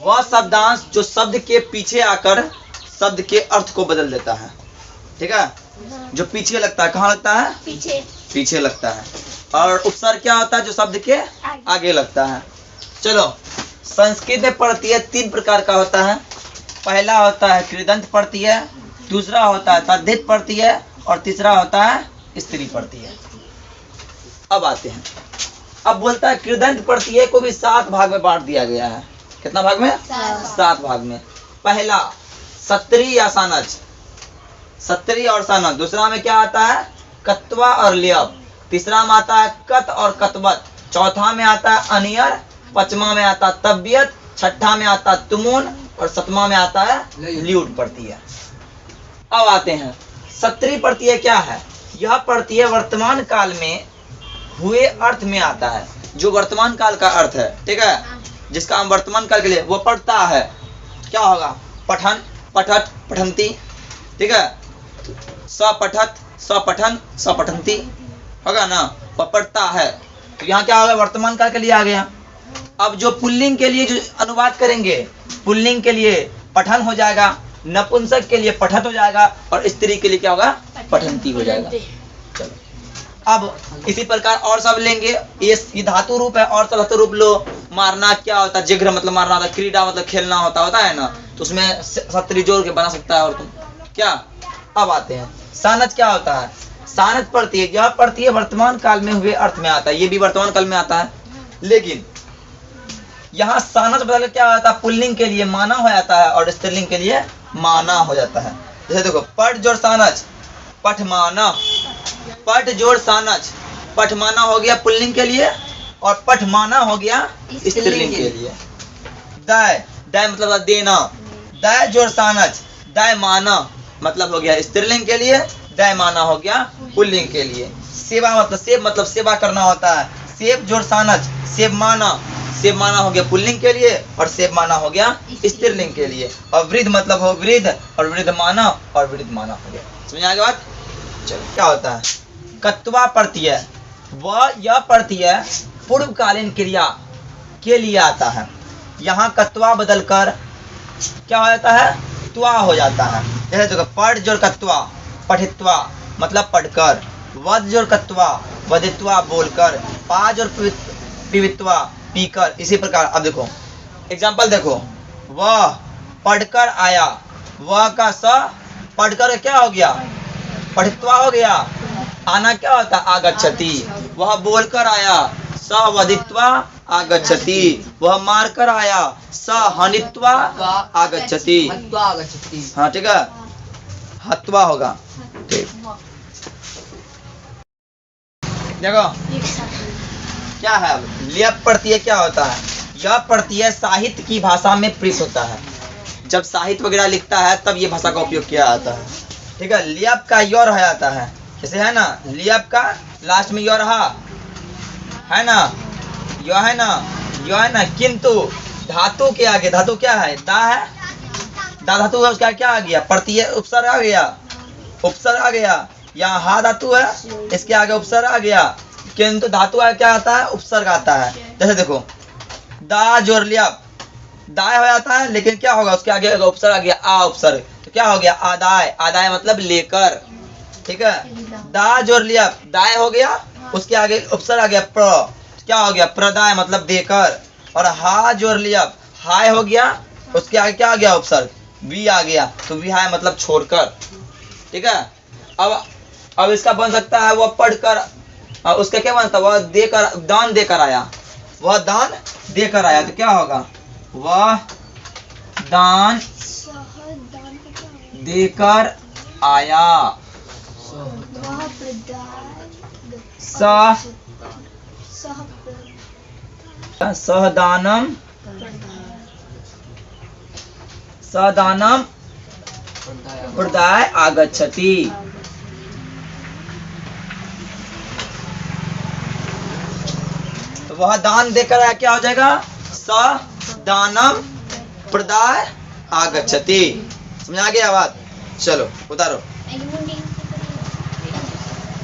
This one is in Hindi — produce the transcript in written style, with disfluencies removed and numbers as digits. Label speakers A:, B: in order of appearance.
A: वह शब्दांश जो शब्द के पीछे आकर शब्द के अर्थ को बदल देता है। ठीक है, जो पीछे लगता है, कहाँ लगता है? पीछे लगता है। और उपसर्ग क्या होता है? जो शब्द के आगे लगता है। चलो, संस्कृत में प्रत्यय 3 प्रकार का होता है। पहला होता है कृदंत प्रत्यय, दूसरा होता है तद्धित प्रत्यय और तीसरा होता है स्त्री प्रत्यय। अब आते हैं, अब बोलता है कृदंत प्रत्यय को भी 7 भाग में बांट दिया गया है। कितना भाग में? 7 भाग में। पहला सत्री या सानच, सत्री और सानच। दूसरा में क्या आता है? कत्वा और लियब। तीसरा में आता है कत और कतवत। चौथा में आता है अनियर। पांचवा में आता है तबियत। छठा में आता है तुमुन और 7वां में आता है ल्यूट प्रत्यय। अब आते हैं सत्री प्रत्यय क्या है? यह प्रत्यय वर्तमान काल में हुए अर्थ में आता है, जो वर्तमान काल का अर्थ है। ठीक है, जिसका हम वर्तमान काल के लिए वो पढ़ता है। क्या होगा? पठन, पठत, पठंती। ठीक है, स्वपठत, स्वपठन, स्वपठंती होगा ना, वो पढ़ता है। तो यहाँ क्या होगा? वर्तमान काल के लिए आ गया। अब जो पुल्लिंग के लिए जो अनुवाद करेंगे, पुल्लिंग के लिए पठन हो जाएगा, नपुंसक के लिए पठत हो जाएगा और स्त्री के लिए क्या होगा? पठंती हो जाएगा। चलो, अब इसी प्रकार और सब लेंगे। ये धातु रूप है और सब धातु रूप लो। मारना क्या होता है? जिग्र मतलब मारना होता है। क्रीड़ा मतलब खेलना होता है ना, तो उसमें सत्री जोड़ के बना सकता है। और तुम क्या? अब आते हैं सानच क्या होता है? सानच प्रत्यय, यह प्रत्यय वर्तमान काल में हुए अर्थ में आता है। ये भी वर्तमान काल में आता है, लेकिन यहाँ सानच बदल क्या होता है? पुल्लिंग के लिए माना हो जाता है और स्त्रीलिंग के लिए माना हो जाता है। जैसे देखो, पठ जोड़ सानच, पठमाना। पठ जोड़ सानच, पठमाना हो गया पुल्लिंग के लिए और पठमाना हो गया स्त्रीलिंग के लिए। दय, दय मतलब देना। दय जोड़ सानच, दय माना मतलब हो गया स्त्रीलिंग के लिए, दय माना हो गया पुल्लिंग के लिए। सेवा मतलब सेवा करना होता है। सेव जोड़ सानच, सेव माना। सेव माना हो गया पुल्लिंग के लिए और सेव माना हो गया स्त्रीलिंग के लिए। और वृद्ध मतलब हो वृद्ध और वृद्ध माना और वृद्ध माना हो गया। समझ आ गया बात? चलो, क्या होता है? कत्वा प्रत्यय, वह यह प्रत्यय पूर्वकालीन क्रिया के लिए आता है। यहाँ कत्वा बदलकर क्या हो जाता है? त्वा हो जाता है। जैसे देखो, पढ़ जोड़ कत्वा, पठित्वा मतलब पढ़कर। वध जोड़ कत्वा, वधित्वा बोलकर। पा जोड़ पीवित्वा, पीकर। इसी प्रकार अब देखो एग्जाम्पल देखो, वह पढ़कर आया। वह का स पढ़कर क्या हो गया? पठित्वा हो गया। आना क्या होता? आगच्छति। वह बोलकर आया, स वधित्वा आगच्छति। वह मारकर आया, स हनित्वा आगच्छति। हाँ ठीक है, हत्वा होगा। ठीक, देखो क्या है? अब लियप प्रत्यय क्या होता है? यह प्रत्यय साहित्य की भाषा में प्रयुक्त होता है। जब साहित्य वगैरह लिखता है तब ये भाषा का उपयोग किया जाता है। ठीक है, लियप का यो रह जाता है। जैसे है ना, लियप का लास्ट में यो रहा है ना, यो है ना, यो है ना, किंतु धातु के आगे, धातु क्या है? दा है, दा धातु है, उसका क्या आ गया? प्रत्यय उपसर्ग आ गया, उपसर्ग आ गया। यहाँ हा धातु है, इसके आगे उपसर्ग आ गया, किंतु धातु क्या आता है? उपसर्ग आता है। जैसे देखो, दा जोड़ लियप, दाय हो जाता है, लेकिन क्या होगा? उसके आगे उपसर्ग आ गया, आ उपसर्ग, तो क्या हो गया? आदाय। आदाय मतलब लेकर। ठीक है, दा जोड़ लियप, दाय हो गया, उसके आगे उपसर्ग आ गया प्र, क्या हो गया? प्रदाय मतलब देकर। और हा जोड़ लियप, हाय हो गया, उसके आगे क्या आ गया? उपसर्ग, वी आ गया, तो विहाय मतलब छोड़कर। ठीक है, अब इसका बन सकता है वह पढ़कर, उसका क्या बनता है? वह देकर, दान देकर आया। वह दान देकर आया, तो क्या होगा? वह दान देकर आया। सहदानम, सदानम प्रदाय आगच्छति। तो वह दान देकर आया, क्या हो जाएगा? सदानम प्रदाय आगच्छति। समझ आ गया बात? चलो उतारो।